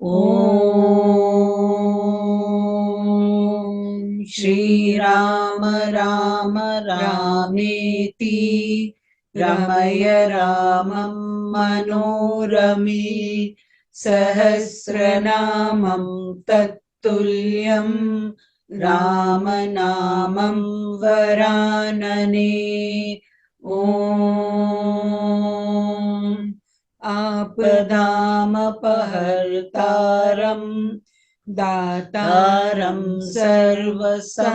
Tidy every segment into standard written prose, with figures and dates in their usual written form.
ॐ श्रीराम राम रामेति रमय रामं मनोरमे सहस्रनामं तत्तुल्यं रामनामं वरानने। ॐ आपदामपहर्तारं दातारं सर्वसम्पदां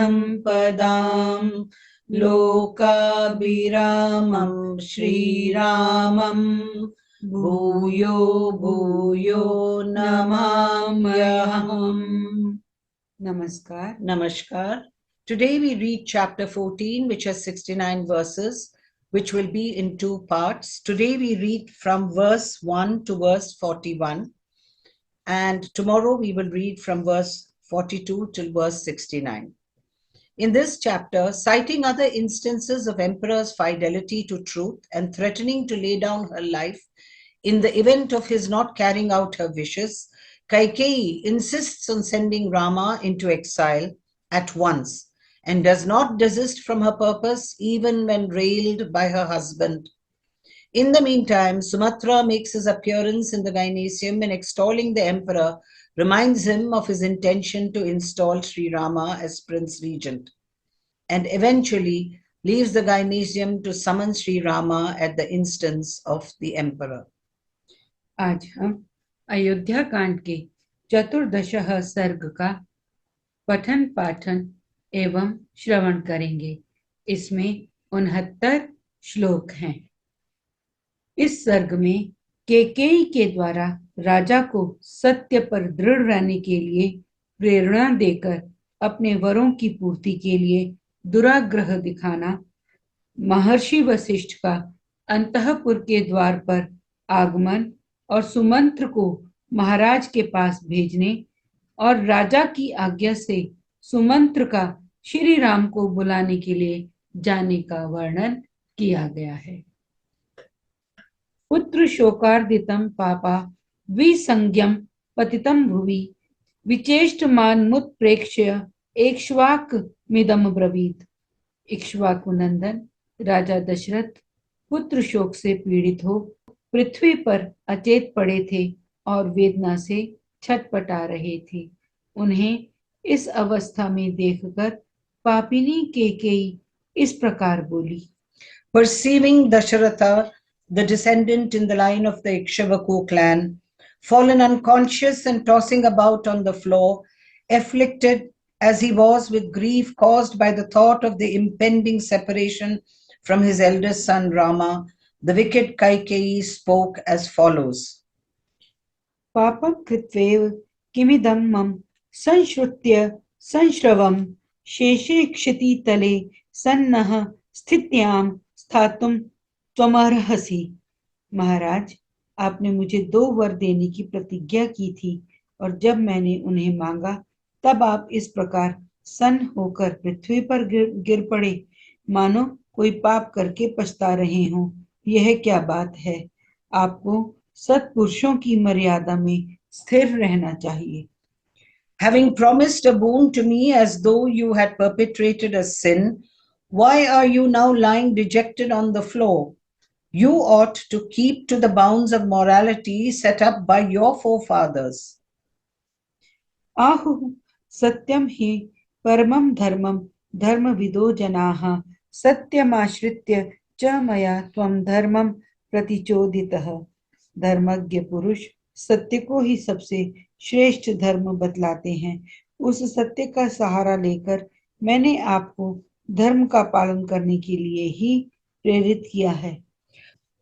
लोकाभिरामं श्रीरामं भूयो भूयो नमाम्यहम्। Namaskar. Today we read chapter 14, which has 69 verses, which will be in two parts. Today we read from verse 1 to verse 41, and tomorrow we will read from verse 42 till verse 69. In this chapter, citing other instances of emperor's fidelity to truth and threatening to lay down her life in the event of his not carrying out her wishes, Kaikeyi insists on sending Rama into exile at once and does not desist from her purpose even when railed by her husband. In the meantime, Sumantra makes his appearance in the gynaeceum and, extolling the emperor, reminds him of his intention to install Sri.Rama as Prince Regent, and eventually leaves the gynaeceum to summon Sri.Rama at the instance of the emperor. आज हम अयोध्या कांड के चतुर्दशः सर्ग का पठन पाठन एवं श्रवण करेंगे। इसमें 69 श्लोक हैं। इस सर्ग में कैकेयी के द्वारा राजा को सत्य पर दृढ़ रहने के लिए प्रेरणा देकर अपने वरों की पूर्ति के लिए दुराग्रह दिखाना, महर्षि वशिष्ठ का अंतःपुर के द्वार पर आगमन और सुमंत्र को महाराज के पास भेजने और राजा की आज्ञा से सुमंत्र का श्री राम को बुलाने के लिए जाने का वर्णन किया गया है। पुत्र शोकार्दितम पापा विसंज्ञम पतितम भुवि विचेष्टमान मुत्प्रेक्ष्य इक्ष्वाक मिदम ब्रवीत। इक्ष्वाकु नंदन राजा दशरथ पुत्र शोक से पीड़ित हो पृथ्वी पर अचेत पड़े थे और वेदना से छटपटा रहे थे। उन्हें इस अवस्था में देखकर पापिनी कैकेयी इस प्रकार बोली। Perceiving Dasharatha, the descendant in the line of the Ikshvaku clan, fallen unconscious and tossing about on the floor, afflicted as he was with grief caused by the thought of the impending separation from his eldest son Rama, the wicked Kaikeyi spoke as follows. Papam kritvev kimidam mam sanshruत्य संश्रवम शेषे क्षति तले सन्नः स्थित्याम स्थातुम त्वमर्हसि। महाराज, आपने मुझे 2 वर देने की प्रतिज्ञा की थी और जब मैंने उन्हें मांगा तब आप इस प्रकार सन्न होकर पृथ्वी पर गिर पड़े, मानो कोई पाप करके पछता रहे हों। यह क्या बात है? आपको सत्पुरुषों की मर्यादा में स्थिर रहना चाहिए। Having promised a boon to me as though you had perpetrated a sin, why are you now lying dejected on the floor? You ought to keep to the bounds of morality set up by your forefathers. आहु सत्यम हि परमं धर्मं धर्मविदो जनाः सत्यमाश्रित्य च मया त्वं धर्मं प्रतिचोदितः। धर्मज्ञ पुरुष सत्य को ही सबसे श्रेष्ठ धर्म बतलाते हैं। उस सत्य का सहारा लेकर मैंने आपको धर्म का पालन करने के लिए ही प्रेरित किया है।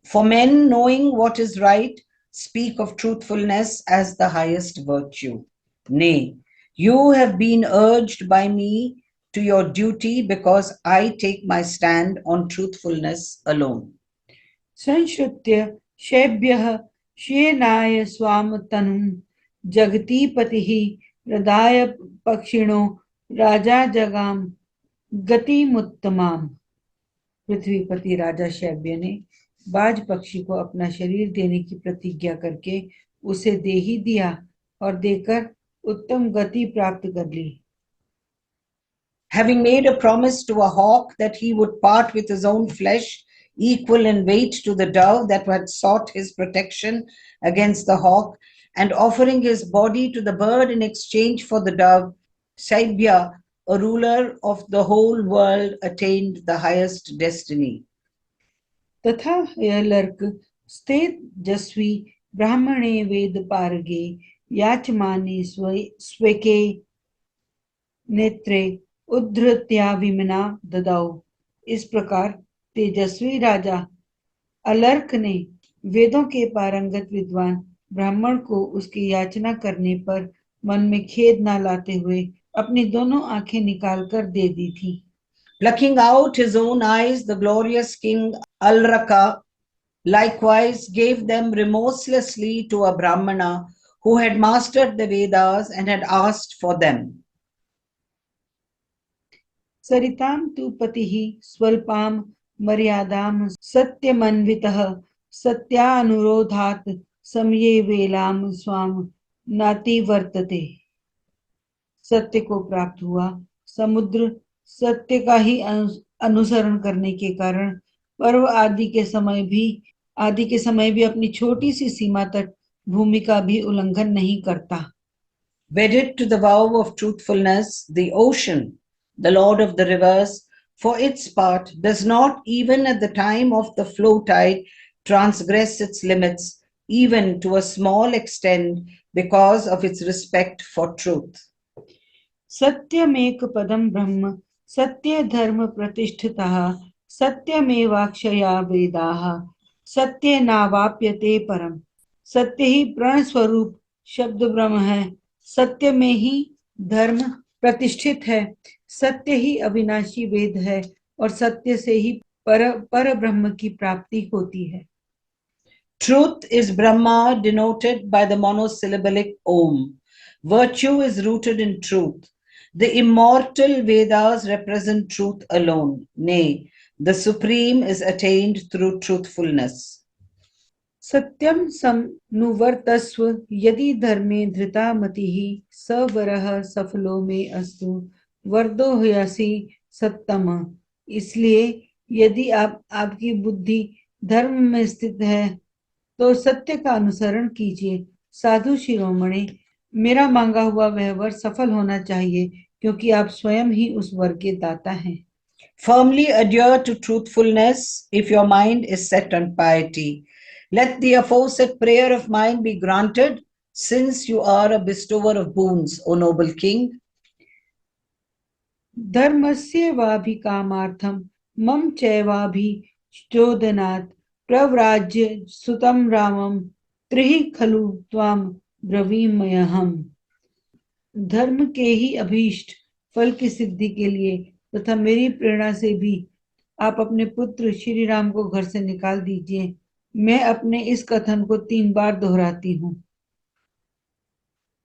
For men knowing what is right speak of truthfulness as the highest virtue. Nay, you have been urged by me to your duty because I take my stand on truthfulness alone. संश्रुत्य शेभ्यः श्येनाय स्वाम तनुं जगति पतिः हृदय पक्षिणो राजा जगाम गतिमुत्तमाम। पृथ्वीपति राजा शैब्य ने बाज पक्षी को अपना शरीर देने की प्रतिज्ञा करके उसे दे ही दिया। और देकर उत्तम गति प्राप्त कर ली। Having made a promise to a hawk that he would part with his own flesh, equal in weight to the dove that had sought his protection against the hawk, and offering his body to the bird in exchange for the dove, Saibya, a ruler of the whole world, attained the highest destiny. तथा यह lurk स्थित जस्वी ब्राह्मणे वेद पारगे याचमाने स्वेके नेत्रे उद्धृत्या विमना ददाओ। इस प्रकार तेजस्वी राजा अलर्क ने वेदों के पारंगत विद्वान ब्राह्मण को उसकी याचना करने पर मन में खेद न लाते हुए अपनी दोनों आंखें निकालकर दे दी थी। Plucking out his own eyes, the glorious king Alraka likewise gave them remorselessly to a Brahmana who had mastered the Vedas and had asked for them. सरितां तु पतिः स्वल्पां मर्यादां सत्यमन्वितः सत्यानुरोधात् समये वेलां स्वाम नातिवर्तते। सत्य को प्राप्त हुआ समुद्र सत्य का ही अनुसरण करने के कारण पर्व आदि के समय भी अपनी छोटी सी सीमा तक भूमि का भी उल्लंघन नहीं करता। Wedded to the vow of truthfulness, the ocean, the lord of the rivers, for its part, does not even at the time of the flow tide transgress its limits, even to a small extent, because of its respect for truth. सत्यमेक पदम ब्रह्म सत्य धर्म प्रतिष्ठितः सत्यमेवाक्षया वेदाः सत्य नावाप्यते परम। सत्य ही प्रण स्वरूप शब्द ब्रह्म है, सत्य में ही धर्म प्रतिष्ठित है, सत्य ही अविनाशी वेद है और सत्य से ही पर ब्रह्म की प्राप्ति होती है। Truth is Brahma, denoted by the monosyllabic Om. Virtue is rooted in truth. The immortal Vedas represent truth alone. Nay, the supreme is attained through truthfulness. सत्यम समुवर्तस्व यदि धर्मे धृता मतिः स वरः सफलो में अस्तु वर्दो ह्यसि सत्तम। इसलिए यदि आपकी बुद्धि धर्म में स्थित है तो सत्य का अनुसरण कीजिए। साधु शिरोमणि, मेरा मांगा हुआ वह वर सफल होना चाहिए क्योंकि आप स्वयं ही उस वर के दाता हैं। Firmly adhere to truthfulness if your mind is set on piety. Let the aforesaid prayer of mine be granted, since you are a bestower of boons, O noble king. धर्मस्य वाभिकामार्थं मम चैवाभिचोदनात् प्रव्राज्य सुतं रामं त्रिहि खलु त्वां ब्रवीमयहम्। धर्म के ही अभीष्ट फल की सिद्धि के लिए तथा मेरी प्रेरणा से भी आप अपने पुत्र श्री राम को घर से निकाल दीजिए। मैं अपने इस कथन को 3 बार दोहराती हूँ।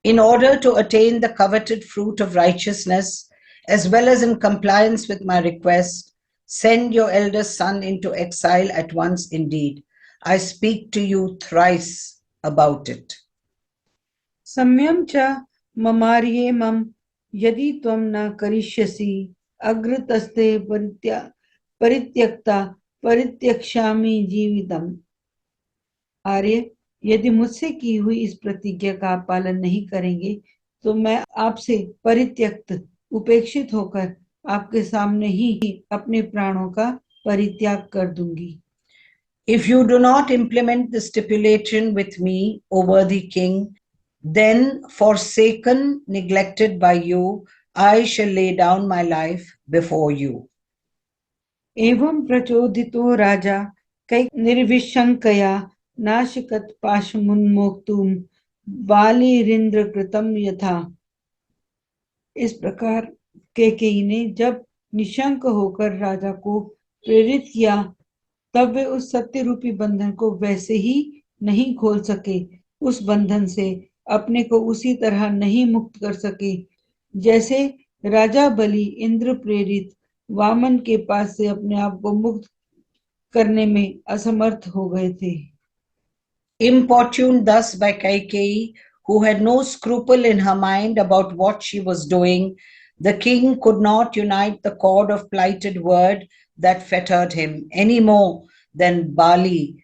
In order to attain the coveted fruit of righteousness, as well as in compliance with my request, send your eldest son into exile at once indeed. I speak to you thrice about it. सम्यम च ममार्ये मम यदि त्वं न करिष्यसि अग्रतस्ते परित्यक्ता परित्यक्ष्यामि जीवितम्। आर्य, यदि मुझसे की हुई इस प्रतिज्ञा का आप पालन नहीं करेंगे तो मैं आपसे परित्यक्त उपेक्षित होकर आपके सामने ही अपने प्राणों का परित्याग कर दूंगी। If you do not implement the stipulation with me, O worthy king, then forsaken, neglected by you, I shall lay down my life before you. एवं प्रचोदितो राजा कई निर्विशंकया नाशकत पाशमुन्मोक्तुम बालिरिंद्र कृतम यथा। इस प्रकार कैकेयी ने जब निशंक होकर राजा को प्रेरित किया तब वे उस सत्य रूपी बंधन को वैसे ही नहीं खोल सके, उस बंधन से अपने को उसी तरह नहीं मुक्त कर सके जैसे राजा बलि इंद्र प्रेरित वामन के पास से अपने आप को मुक्त करने में असमर्थ हो गए थे। Importuned thus by Kaikeyi, who had no scruple in her mind about what she was doing, the king could not unite the cord of plighted word that fettered him any more than Bali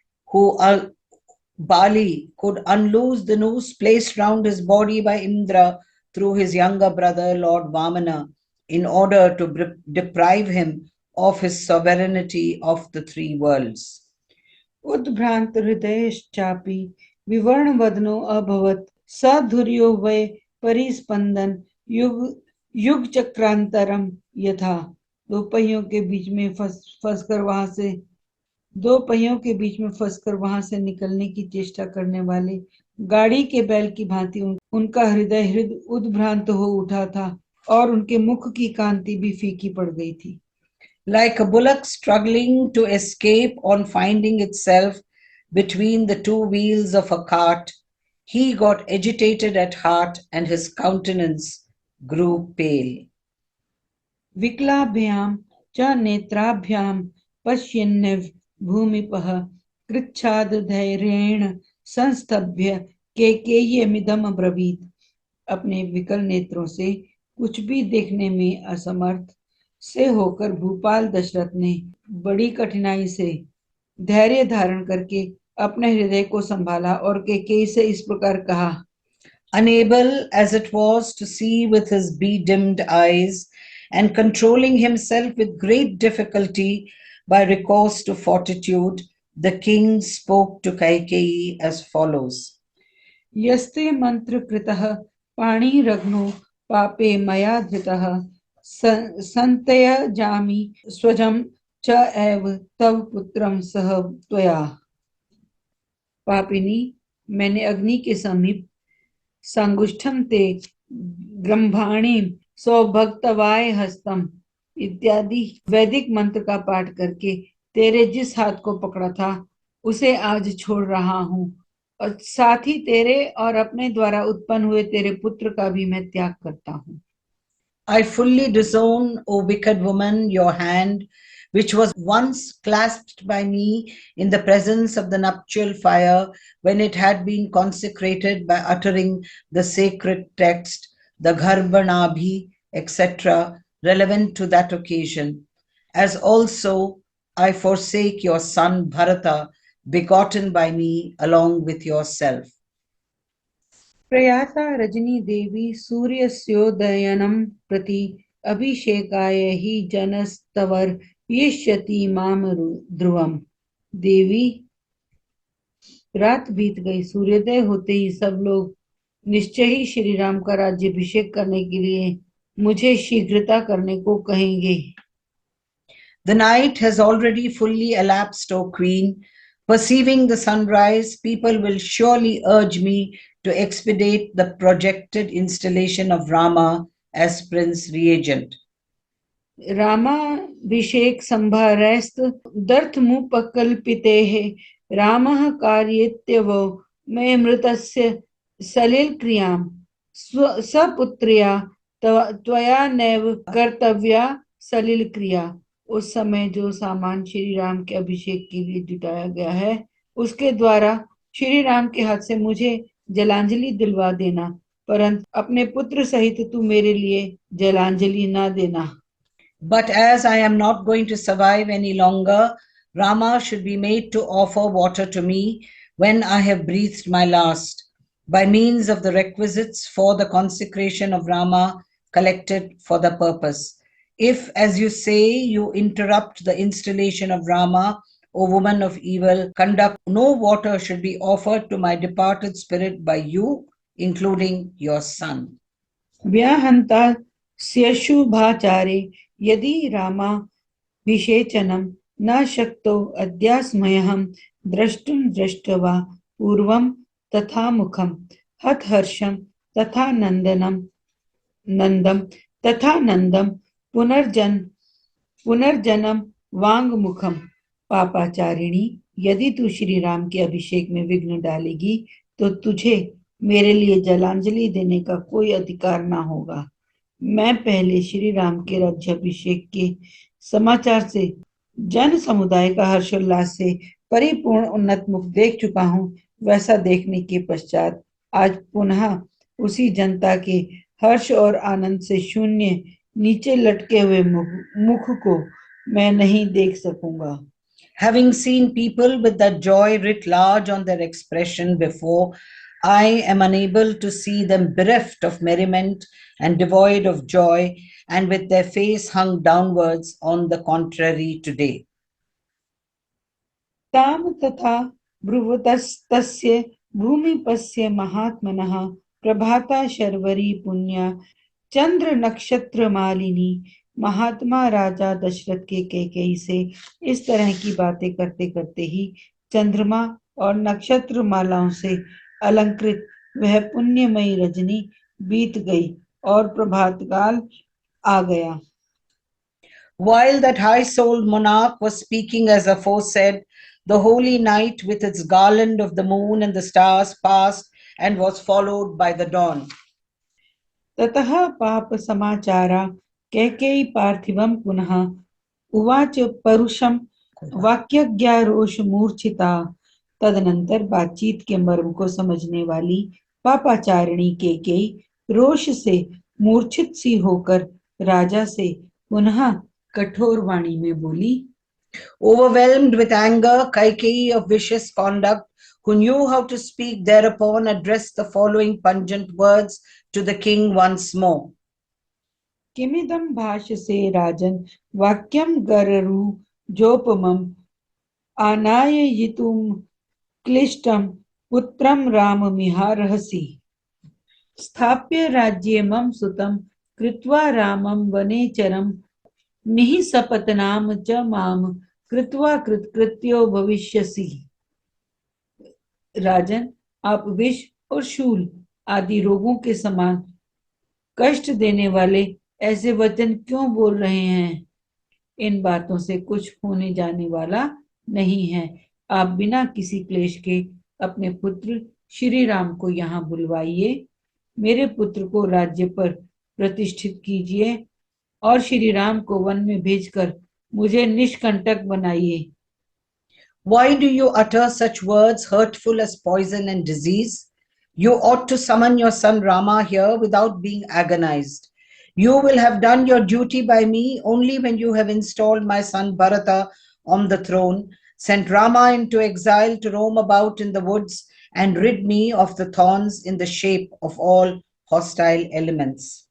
could unloose the noose placed round his body by Indra through his younger brother, Lord Vamana, in order to deprive him of his sovereignty of the three worlds. Udbhrant हृदयश्चापि विवर्ण वदनो अभवत् साधुर्यो वै परिस्पंदन युग युग चक्रांतरम यथा दो पहियों के बीच में फंसकर वहां से निकलने की चेष्टा करने वाले गाड़ी के बैल की भांति उनका हृदय उद्भ्रांत हो उठा था और उनके मुख की कांति भी फीकी पड़ गई थी. Like a bullock struggling to escape on finding itself between the two wheels of a cart, he got agitated at heart and his countenance grew pale. विकलाभ्याम च नेत्राभ्याम पश्यन्निव भूमिपः कृच्छाद धैर्येण संस्तभ्य कैकेय्यमिदम् अब्रवीत. अपने विकल नेत्रों से कुछ भी देखने में असमर्थ से होकर भूपाल दशरथ ने बड़ी कठिनाई से धैर्य धारण करके अपने हृदय को संभाला और कैकेयी से इस प्रकार कहा. Unable as it was to see with his bedimmed eyes and controlling himself with great difficulty by recourse to fortitude, the king spoke to Kaikeyi as follows. यस्ते मंत्र कृतः पाणिरग्नो पापे मया धृतः संत्यजामि स्वजं च एव तव पुत्रं सह त्वया. पापिनी, मैंने अग्नि के समीप संगुष्ठम ते ब्रह्माणी सौभक्तवाय हस्तम इत्यादि वैदिक मंत्र का पाठ करके तेरे जिस हाथ को पकड़ा था उसे आज छोड़ रहा हूँ और साथ ही तेरे और अपने द्वारा उत्पन्न हुए तेरे पुत्र का भी मैं त्याग करता हूँ. I fully disown, O wicked woman, your hand, which was once clasped by me in the presence of the nuptial fire when it had been consecrated by uttering the sacred text, the Garbhanabhi, etc., relevant to that occasion. As also I forsake your son Bharata, begotten by me along with yourself. प्रयाता Rajni Devi सूर्यस्योदयनं प्रति अभिषेकाय हि जनस्तवर यिष्यति माम ध्रुवम. देवी, रात बीत गई, सूर्योदय होते ही सब लोग निश्चय ही श्री राम का राज्याभिषेक करने के लिए मुझे शीघ्रता करने को कहेंगे. The night has already fully elapsed, O queen. Perceiving the sunrise, people will surely urge me to expedite the projected installation of Rama as Prince Regent. रामाभिषेक संभारैस्त दर्थमुपकल्पितेः रामः कार्येत्यवो मे मृतस्य सलिल क्रियां सपुत्र्या त्वया नैव कर्तव्या सलिल क्रिया. उस समय जो सामान श्री राम के अभिषेक के लिए जुटाया गया है उसके द्वारा श्री राम के हाथ से मुझे जलांजलि दिलवा देना, परंतु अपने पुत्र सहित तू मेरे लिए जलांजलि ना देना. But as I am not going to survive any longer, Rama should be made to offer water to me when I have breathed my last, by means of the requisites for the consecration of Rama collected for the purpose. If, as you say, you interrupt the installation of Rama, O woman of evil conduct, no water should be offered to my departed spirit by you, including your son. व्याहंता स्यशुभाचारे यदि रामाभिषेचनं न शक्तो अद्यास्मयहं द्रष्टुं दृष्ट्वा पूर्वं तथा मुखं हतहर्षं तथा नंदम पुनर्जन्म वांगमुखम. पापाचारिणी, यदि तू श्री राम के अभिषेक में विघ्न डालेगी तो तुझे मेरे लिए जलांजलि देने का कोई अधिकार ना होगा. मैं पहले श्री राम के राज्याभिषेक के समाचार से जन समुदाय का हर्षोल्लास से परिपूर्ण उन्नत मुख देख चुका हूँ. वैसा देखने के पश्चात आज पुनः उसी जनता के हर्ष और आनंद से शून्य नीचे लटके हुए मुख को मैं नहीं देख सकूंगा। Having seen people with that joy writ large on their expression before, I am unable to see them bereft of merriment and devoid of joy, and with their face hung downwards on the contrary today. ताम तथा ब्रुवतस्तस्य भूमिपस्य महात्मनः प्रभाता शर्वरी पुण्या चंद्र नक्षत्र मालिनी। महात्मा राजा दशरथ के कैकेयी से इस तरह की बातें करते करते ही चंद्रमा और नक्षत्र मालाओं से अलंकृत वह पुण्यमयी रजनी बीत गई और प्रभात काल आ गया। While that high-souled monarch was speaking as aforesaid, the holy night with its garland of the moon and the stars passed and was followed by the dawn. ततः पाप समाचारा कैकेयी पार्थिवं पुनः उवाच परुषम वाक्यज्ञारोष मूर्छिता। तदनंतर बातचीत के मर्म को समझने वाली पापाचारिणी कैकेयी रोष से मूर्छित सी होकर राजा से पुनः कठोर वाणी में बोली। Overwhelmed with anger, Kaikeyi of vicious conduct, who knew how to speak, thereupon addressed the following pungent words to the king once more. किमिदं भाष्यसे राजन् वाक्यं गररु जोपमम् आनाययितुं क्लिष्टं पुत्रं राममिहार्हसि। स्थाप्य राज्ये मम सुतं कृत्वा रामं वनेचरं निःसपत्नां च मां कृत्वा कृतकृत्यो भविष्यसि। राजन, आप विष और शूल आदि रोगों के समान कष्ट देने वाले ऐसे वचन क्यों बोल रहे हैं? इन बातों से कुछ होने जाने वाला नहीं है। आप बिना किसी क्लेश के अपने पुत्र श्री राम को यहाँ बुलवाइए, मेरे पुत्र को राज्य पर प्रतिष्ठित कीजिए और श्री राम को वन में भेजकर मुझे निष्कंटक बनाइए। Why do you utter such words hurtful as poison and disease? You ought to summon your son Rama here without being agonized. You will have done your duty by me only when you have installed my son Bharata on the throne, sent Rama into exile to roam about in the woods, and rid me of the thorns in the shape of all hostile elements.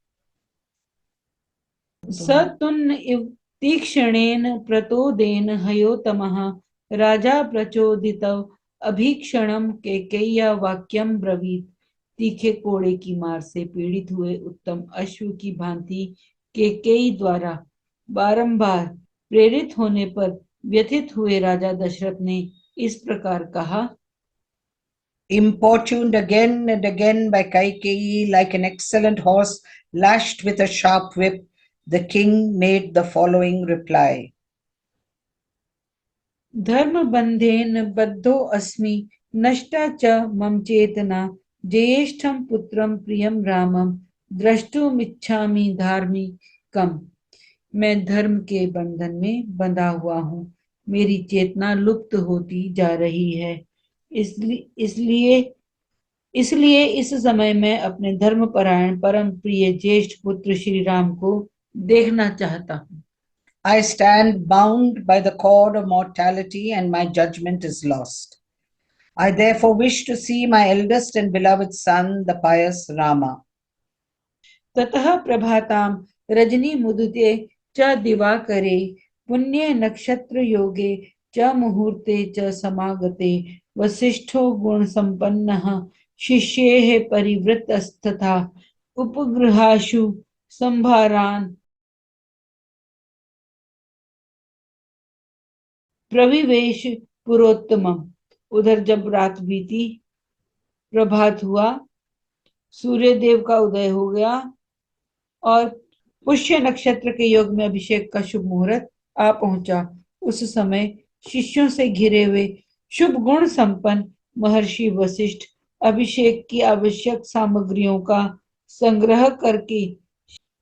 सतुन्न इव तीक्ष्णेन प्रतोदेन हयोतमः राजा प्रचोदितव अभीक्षणम कैकेय्या वाक्यम ब्रवीत। तीखे कोड़े की मार से पीड़ित हुए उत्तम अश्व की भांति कैकेयी द्वारा बारंबार प्रेरित होने पर व्यथित हुए राजा दशरथ ने इस प्रकार कहा। Importuned again and again by Kaikeyi, like an excellent horse lashed with a sharp whip, the king made the following reply. धर्म बंधेन बद्धो अस्मि नष्टा च मम चेतना ज्येष्ठम पुत्रम प्रियम रामम द्रष्टुमिच्छामि धार्मिकम। मैं धर्म के बंधन में बंधा हुआ हूँ, मेरी चेतना लुप्त होती जा रही है। इसलिए इसलिए इस समय मैं अपने धर्मपरायण परम प्रिय ज्येष्ठ पुत्र श्री राम को देखना चाहता हूँ। I stand bound by the cord of mortality and my judgment is lost. I therefore wish to see my eldest and beloved son, the pious Rama. ततः प्रभाताम रजनी मुदुते च दिवाकरे पुण्य नक्षत्र योगे च मुहूर्ते च समागते वसिष्ठो गुण संपन्नः शिष्येः परिवृतस्तथा उपगृहाशु संभारान प्रविवेश पुरोत्तमम। उधर जब रात बीती, प्रभात हुआ, सूर्य देव का उदय हो गया और पुष्य नक्षत्र के योग में अभिषेक का शुभ मुहूर्त आ पहुंचा। उस समय शिष्यों से घिरे हुए शुभ गुण संपन्न महर्षि वशिष्ठ अभिषेक की आवश्यक सामग्रियों का संग्रह करके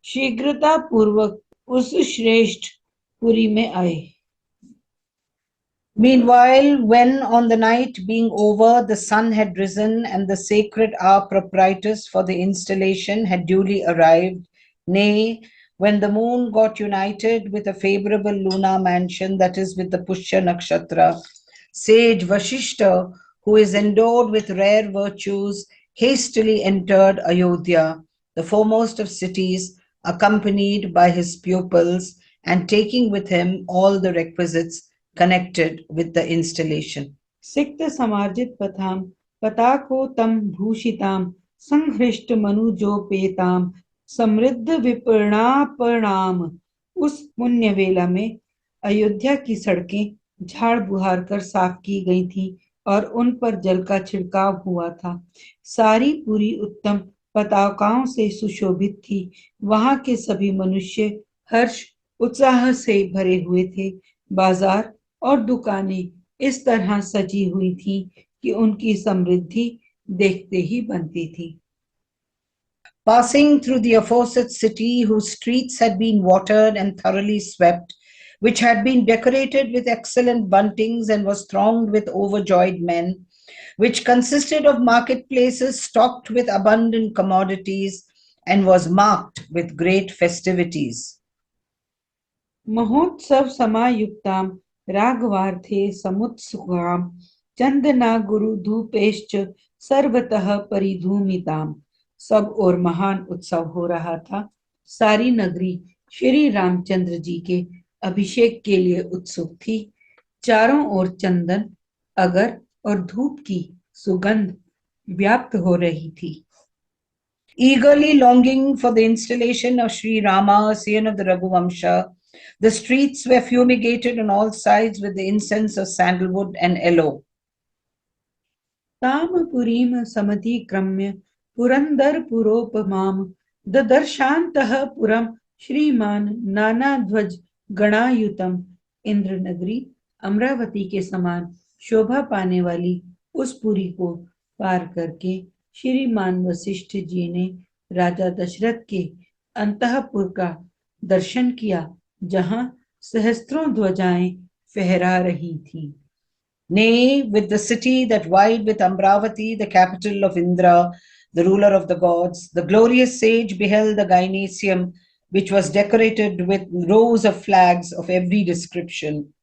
शीघ्रता पूर्वक उस श्रेष्ठ पुरी में आए। Meanwhile, when on the night being over, the sun had risen and the sacred hour propitious for the installation had duly arrived, nay, when the moon got united with a favorable lunar mansion, that is, with the Pushya Nakshatra, sage Vashishta, who is endowed with rare virtues, hastily entered Ayodhya, the foremost of cities, accompanied by his pupils and taking with him all the requisites connected with the installation. सिक्त समार्जित पथाम पताको तम भूषिताम संहृष्ट मनुजोपेताम समृद्ध विपणापणाम। उस पुण्य वेला में अयोध्या की सड़कें झाड़ बुहार कर साफ की गई थीं और उन पर जल का छिड़काव हुआ था। सारी पूरी उत्तम पताकाओं से सुशोभित थी। वहां के सभी मनुष्य हर्ष उत्साह से भरे हुए थे। बाजार और दुकानें इस तरह सजी हुई थी कि उनकी समृद्धि देखते ही बनती थी। Passing through the aforesaid city, whose streets had been watered and thoroughly swept, which had been decorated with excellent buntings and was thronged with overjoyed men, which consisted of marketplaces stocked with abundant commodities and was marked with great festivities. महोत्सव समायुक्ताम राघवार्थे समुत्सुकाम चंदना गुरु धूपेश्च सर्वतः परिधूमिताम। सब और महान उत्सव हो रहा था। सारी नगरी श्री रामचंद्र जी के अभिषेक के लिए उत्सुक थी। चारों ओर चंदन, अगर और धूप की सुगंध व्याप्त हो रही थी। Eagerly longing for the installation of SriRama, son of the Raghuvamsha, the streets were fumigated on all sides with the incense of sandalwood and aloe. ताम पुरीम समतिक्रम्य पुरंदर पुरोपमाम ददर्शान्तः पुरम श्रीमान नाना ध्वज गणायुतम। इंद्र नगरी अमरावती के समान शोभा पाने वाली उस पुरी को पार करके श्रीमान वशिष्ठ जी ने राजा दशरथ के अंतःपुर का दर्शन किया, जहां सहस्त्रों ध्वजाएं फहरा रही थीं। Nay, with the city that vied with Amravati, the capital of Indra, the ruler of the gods, the glorious sage beheld the gynaeceum, which was decorated with rows of flags of every description.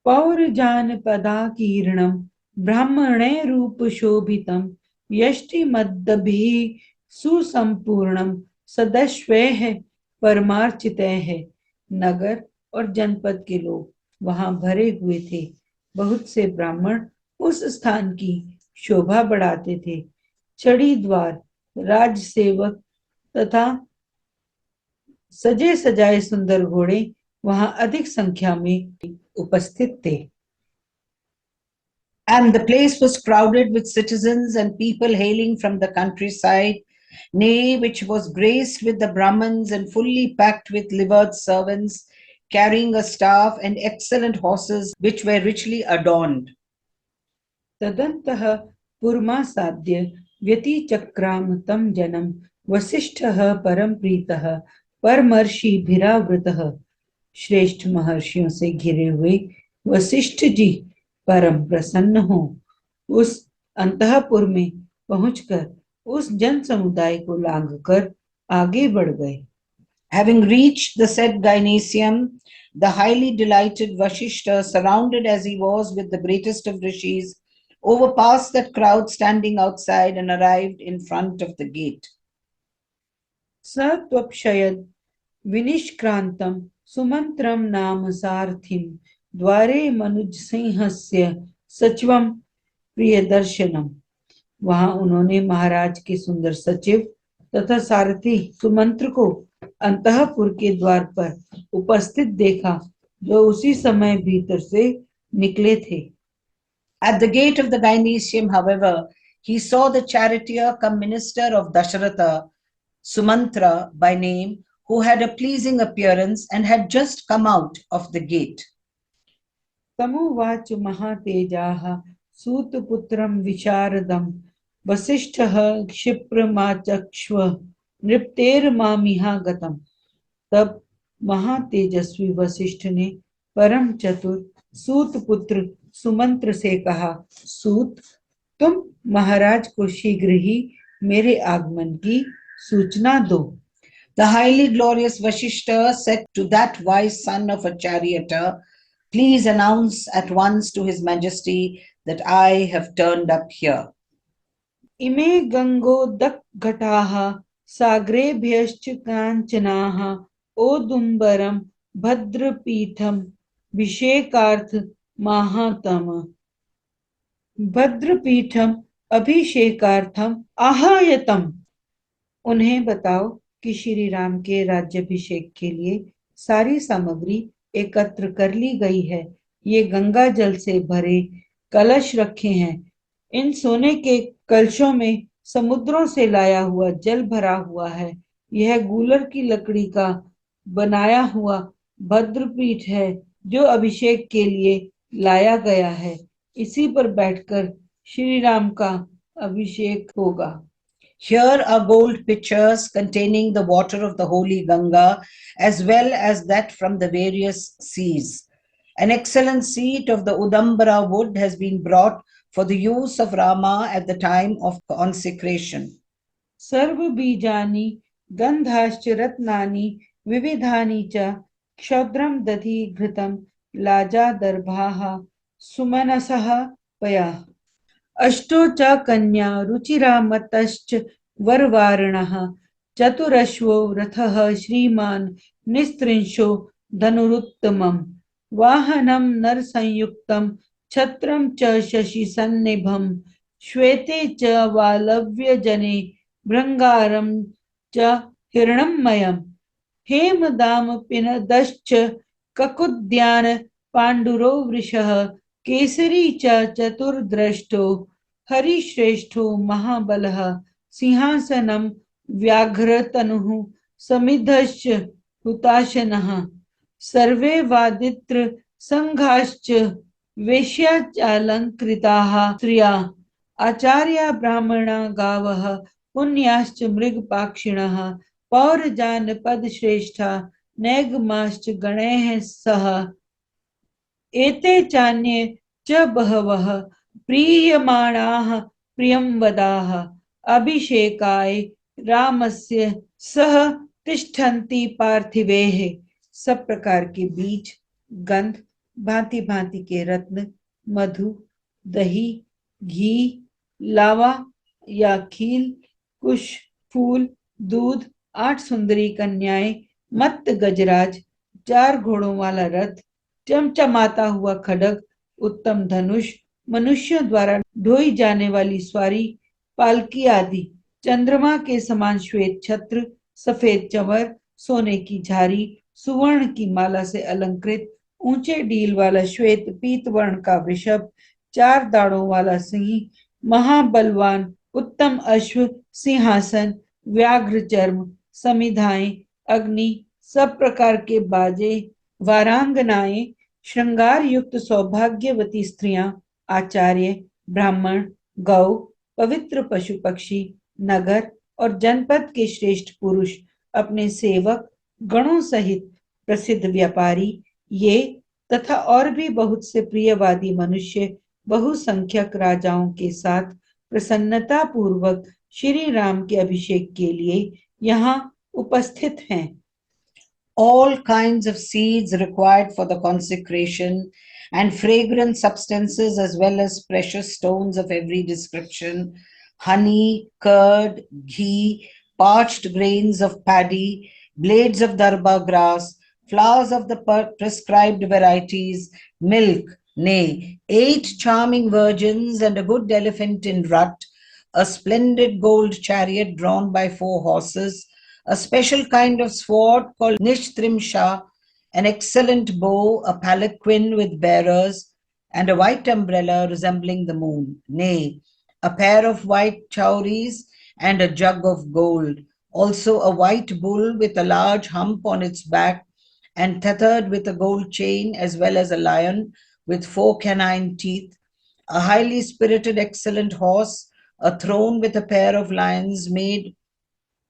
पौरजानपदाकीर्णं ब्राह्मणे रूप शोभितं यष्टिमद्भिः सुसंपूर्णं सदश्वैः परमार्चितैः। नगर और जनपद के लोग वहां भरे हुए थे। बहुत से ब्राह्मण उस स्थान की शोभा बढ़ाते थे। छड़ी द्वार, राजसेवक तथा सजे सजाए सुंदर घोड़े वहां अधिक संख्या में उपस्थित थे। And the place was crowded with citizens and people hailing from the countryside, nay, which was graced with the Brahmins and fully packed with livered servants, carrying a staff and excellent horses which were richly adorned. तदन्तः पुरमासाद्य व्यतिचक्राम तम जनम वसिष्ठः परम प्रीतः परमर्षिभिरावृतः। श्रेष्ठ महर्षियों से घिरे हुए वशिष्ठ जी परम प्रसन्न हो उस अंतःपुर में पहुंचकर उस जन समुदाय को लांघकर आगे बढ़ गए। Having reached the said gynaeceum, the highly delighted Vashishta, surrounded as he was with the greatest of rishis, overpassed that crowd standing outside and arrived in front of the gate. सत्वक्षयद विनिष्क्रांतम सुमंत्रम नाम सारथिम द्वारे मनुज सिंहस्य सचिवम प्रियदर्शनम। वहां उन्होंने महाराज के सुंदर सचिव तथा सारथी सुमंत्र को अंतःपुर के द्वार पर उपस्थित देखा, जो उसी समय भीतर से निकले थे। At the gate of the gynaeceum, however, he saw the charioteer come minister of Dasharatha, Sumantra by name, who had a pleasing appearance and had just come out of the gate. तमुवाच महातेजाः सूतपुत्रं विशारदं वसिष्ठः क्षिप्रमाचक्ष्व नृप्तेर्मामिहागतम्। तब महातेजस्वी वशिष्ठ ने परम चतुर सूत पुत्र सुमंत्र से कहा, सूत, तुम महाराज को शीघ्र ही मेरे आगमन की सूचना दो। The highly glorious Vashishta said to that wise son of a charioteer, please announce at once to His Majesty that I have turned up here. इमे गंगोदकघटाः सागरेभ्यश्च काञ्चनाः औदुम्बरं भद्रपीठम् अभिषेकार्थ महातम भद्रपीठम अभिषेकार्थम आहायतम। उन्हें बताओ कि श्री राम के राज्याभिषेक के लिए सारी सामग्री एकत्र कर ली गई है। ये गंगा जल से भरे कलश रखे हैं। इन सोने के कलशों में समुद्रों से लाया हुआ जल भरा हुआ है। यह गूलर की लकड़ी का बनाया हुआ भद्रपीठ है जो अभिषेक के लिए लाया गया है। इसी पर बैठकर श्री राम का अभिषेक होगा। Here are gold pitchers containing the water of the holy Ganga as well as that from the various seas. An excellent seat of the Udambara wood has been brought for the use of Rama at the time of consecration. सर्व बीजानि गंधाश्च रत्नानि विविधानि च क्षौद्रं दधि घृतं लाजा दर्भाः सुमनसः पयः। अष्टो च कन्या रुचिरा मतश्च वरवारिणः चतुरश्वो रथः श्रीमान् निस्त्रिंशो धनुरुत्तमम् वाहनं नरसंयुक्तं छत्रं च शशिसन्निभं श्वेते च वालव्यजने भृंगारं च हिरण्मयम् हेमदाम पिनदश्च ककुद्यान पाण्डुरो वृषः केसरी च चतुर्दृष्टो हरिश्रेष्ठो महाबलः सिंहासनं व्याघ्रतनुः समिधश्च हुताशनः सर्वे वादित्र संघाश्च वेश्यालंकृताः स्त्रिया आचार्या ब्राह्मणा गावः पुण्याश्च मृगपाक्षिणः पौरजानपद श्रेष्ठा नैगमाश्च गणैः सह एते चान्ये च बहवः प्रीयमाणाः प्रियंवदाः अभिषेकाय रामस्य सह तिष्ठन्ति पार्थिवेः। सब प्रकार के बीज, गंध, भांति भांति के रत्न, मधु, दही, घी, लावा या खील, कुश, फूल, दूध, 8 सुंदरी कन्याएं, मत्त गजराज, 4 घोड़ों वाला रथ, चमचमाता हुआ खड्ग, उत्तम धनुष, मनुष्यों द्वारा ढोई जाने वाली स्वारी, पालकी आदि, चंद्रमा के समान श्वेत छत्र, सफेद चंवर, सोने की झारी, सुवर्ण की माला से अलंकृत ऊंचे डील वाला श्वेत पीत वर्ण का वृषभ, 4 दाढ़ों वाला सिंह, महाबलवान उत्तम अश्व, सिंहासन, व्याघ्र चर्म, समिधाएं, अग्नि, सब प्रकार के बाजे, वारांगनाएं, श्रृंगार युक्त सौभाग्यवती स्त्रियां, आचार्य, ब्राह्मण, गौ, पवित्र पशु पक्षी, नगर और जनपद के श्रेष्ठ पुरुष, अपने सेवक गणों सहित प्रसिद्ध व्यापारी, ये तथा और भी बहुत से प्रियवादी मनुष्य बहुसंख्यक राजाओं के साथ प्रसन्नता पूर्वक श्री राम के अभिषेक के लिए यहाँ उपस्थित हैं। All kinds of seeds required for the consecration and fragrant substances as well as precious stones of every description, honey, curd, ghee, parched grains of paddy, blades of darba grass, flowers of the prescribed varieties, milk, nay, 8 charming virgins and a good elephant in rut, a splendid gold chariot drawn by 4 horses, a special kind of sword called Nishtrimsha, an excellent bow, a palanquin with bearers, and a white umbrella resembling the moon. Nay, a pair of white chauris and a jug of gold. Also a white bull with a large hump on its back and tethered with a gold chain, as well as a lion with 4 canine teeth, a highly spirited excellent horse, a throne with a pair of lions made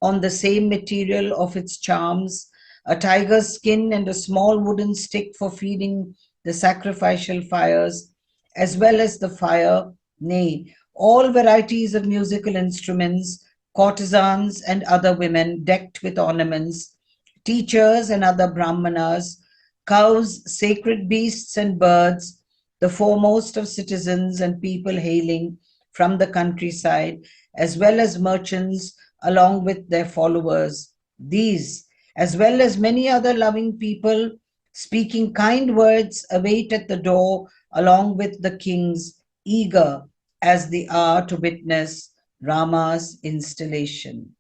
on the same material of its charms, a tiger's skin and a small wooden stick for feeding the sacrificial fires, as well as the fire, nay, all varieties of musical instruments, courtesans and other women decked with ornaments, teachers and other brahmanas, cows, sacred beasts and birds, the foremost of citizens and people hailing from the countryside, as well as merchants along with their followers. These, as well as many other loving people, speaking kind words, await at the door along with the kings, eager as they are to witness Rama's installation.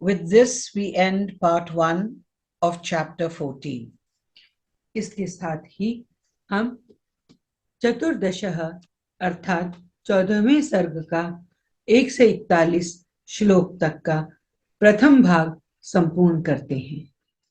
With this, we end part 1 of chapter 14. इसके साथ ही हम चतुर्दशः अर्थात 14वें सर्ग का 1 से 41 श्लोक तक का प्रथम भाग संपूर्ण करते हैं।